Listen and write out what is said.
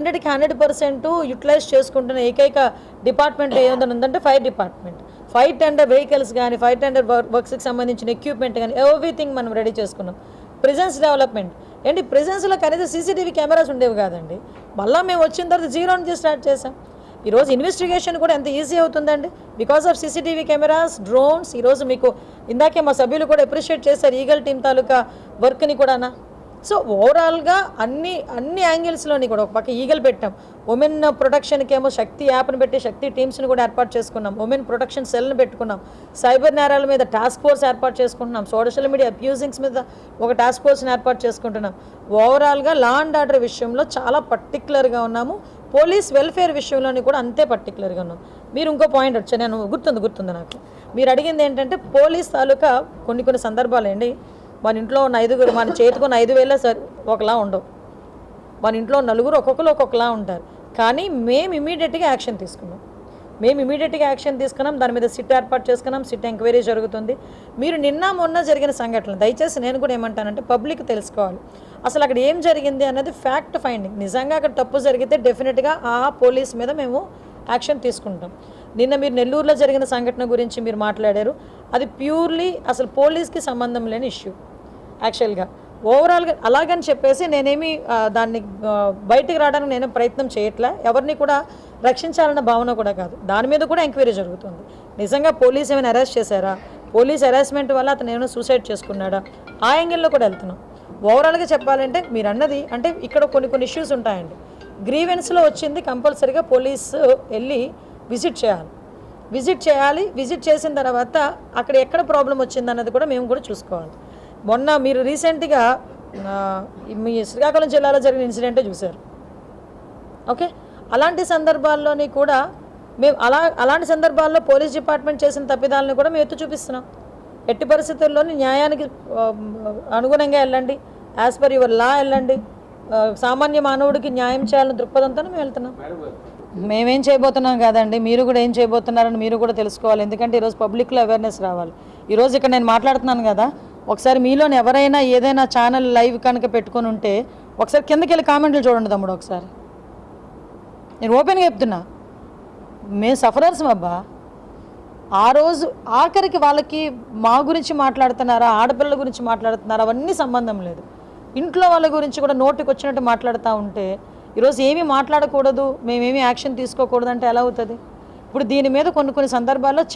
100కి 100% utilise చేసుకుంటున్న ఏకైక department ఏముందంటే fire department. Fire tender vehicles కానీ, ఫైర్ టెండర్ వర్క్స్కి సంబంధించిన ఎక్విప్మెంట్ కానీ ఎవ్రీథింగ్ మనం రెడీ చేసుకున్నాం. ప్రిజెన్స్ డెవలప్మెంట్ ఏంటి, ప్రిజెన్స్లో కనీసం సీసీటీవీ కెమెరాస్ ఉండేవి కాదండి. మళ్ళీ మేము వచ్చిన తర్వాత జీరో నుంచి స్టార్ట్ చేసాం. ఈరోజు ఇన్వెస్టిగేషన్ కూడా ఎంత ఈజీ అవుతుందండి because of CCTV cameras, drones. ఈరోజు మీకు ఇందాకే మా సభ్యులు కూడా అప్రిషియేట్ చేశారు ఈగల్ టీం తాలూకా వర్క్ని కూడానా. సో ఓవరాల్గా అన్ని యాంగిల్స్లోని కూడా ఒక పక్క ఈగల్ పెట్టాం. ఉమెన్ ప్రొటెక్షన్కి ఏమో శక్తి యాప్ని పెట్టి శక్తి టీమ్స్ని కూడా ఏర్పాటు చేసుకున్నాం. ఉమెన్ ప్రొటెక్షన్ సెల్ని పెట్టుకున్నాం. సైబర్ నేరాల మీద టాస్క్ ఫోర్స్ ఏర్పాటు చేసుకుంటున్నాం. సోషల్ మీడియా అబ్యూజింగ్స్ మీద ఒక టాస్క్ ఫోర్స్ని ఏర్పాటు చేసుకుంటున్నాం. ఓవరాల్గా లా అండ్ ఆర్డర్ విషయంలో చాలా పర్టికులర్గా ఉన్నాము. పోలీస్ వెల్ఫేర్ విషయంలోని కూడా అంతే పర్టికులర్గా ఉన్నాం. మీరు ఇంకో పాయింట్ వచ్చా, నేను గుర్తుంది నాకు. మీరు అడిగింది ఏంటంటే పోలీస్ తాలూకా కొన్ని సందర్భాలు అండి, మన ఇంట్లో ఉన్న 5 మన చేతికున్న 5,000 సరే ఒకలా ఉండవు. మన ఇంట్లో నలుగురు ఒక్కొక్కరు ఒక్కొక్కలా ఉంటారు. కానీ మేము ఇమీడియట్గా యాక్షన్ తీసుకున్నాం. దాని మీద సిట్ ఏర్పాటు చేసుకున్నాం. సిట్ ఎంక్వైరీ జరుగుతుంది. మీరు నిన్న మొన్న జరిగిన సంఘటనలు దయచేసి నేను కూడా ఏమంటానంటే పబ్లిక్ తెలుసుకోవాలి. అసలు అక్కడ ఏం జరిగింది అన్నది ఫ్యాక్ట్ ఫైండింగ్. నిజంగా అక్కడ తప్పు జరిగితే డెఫినెట్గా ఆ పోలీస్ మీద మేము యాక్షన్ తీసుకుంటాం. నిన్న మీరు నెల్లూరులో జరిగిన సంఘటన గురించి మీరు మాట్లాడారు. అది ప్యూర్లీ అసలు పోలీస్కి సంబంధం లేని ఇష్యూ. యాక్చువల్గా ఓవరాల్గా అలాగని చెప్పేసి నేనేమి దాన్ని బయటికి రావడానికి నేను ప్రయత్నం చేయట్లే. ఎవరిని కూడా రక్షించాలన్న భావన కూడా కాదు. దాని మీద కూడా ఎంక్వైరీ జరుగుతుంది. నిజంగా పోలీస్ ఏమైనా అరెస్ట్ చేశారా, పోలీస్ హెరాస్మెంట్ వల్ల అతను ఏమైనా సూసైడ్ చేసుకున్నాడా, ఆ యాంగిల్లో కూడా వెళ్తున్నాం. ఓవరాల్గా చెప్పాలంటే మీరు అన్నది అంటే ఇక్కడ కొన్ని ఇష్యూస్ ఉంటాయండి. గ్రీవెన్స్లో వచ్చింది కంపల్సరీగా పోలీసు వెళ్ళి విజిట్ చేయాలి. విజిట్ చేసిన తర్వాత అక్కడ ఎక్కడ ప్రాబ్లం వచ్చింది అన్నది కూడా మేము కూడా చూసుకోవాలి. మొన్న మీరు రీసెంట్గా మీ శ్రీకాకుళం జిల్లాలో జరిగిన ఇన్సిడెంటే చూశారు. ఓకే, అలాంటి సందర్భాల్లోని కూడా మేము అలాంటి సందర్భాల్లో పోలీస్ డిపార్ట్మెంట్ చేసిన తప్పిదాలను కూడా మేము ఎత్తి చూపిస్తున్నాం. ఎట్టి పరిస్థితుల్లోని న్యాయానికి అనుగుణంగా వెళ్ళండి, యాజ్ పర్ యువర్ లా వెళ్ళండి, సామాన్య మానవుడికి న్యాయం చేయాలని దృక్పథంతో మేము వెళ్తున్నాం. మేమేం చేయబోతున్నాం కాదండి, మీరు కూడా ఏం చేయబోతున్నారని మీరు కూడా తెలుసుకోవాలి. ఎందుకంటే ఈరోజు పబ్లిక్లో అవేర్నెస్ రావాలి. ఈరోజు ఇక్కడ నేను మాట్లాడుతున్నాను కదా, ఒకసారి మీలోని ఎవరైనా ఏదైనా ఛానల్ లైవ్ కనుక పెట్టుకొని ఉంటే ఒకసారి కిందకి వెళ్ళి కామెంట్లు చూడండి తమ్ముడు. ఒకసారి నేను ఓపెన్గా చెప్తున్నా, మేము సఫరర్స్ అబ్బా. ఆ రోజు ఆఖరికి వాళ్ళకి మా గురించి మాట్లాడుతున్నారా, ఆడపిల్లల గురించి మాట్లాడుతున్నారా, అవన్నీ సంబంధం లేదు. ఇంట్లో వాళ్ళ గురించి కూడా నోటికి వచ్చినట్టు మాట్లాడుతూ ఉంటే ఈరోజు ఏమీ మాట్లాడకూడదు, మేమేమీ యాక్షన్ తీసుకోకూడదు అంటే ఎలా అవుతుంది? ఇప్పుడు దీని మీద కొన్ని సందర్భాల్లో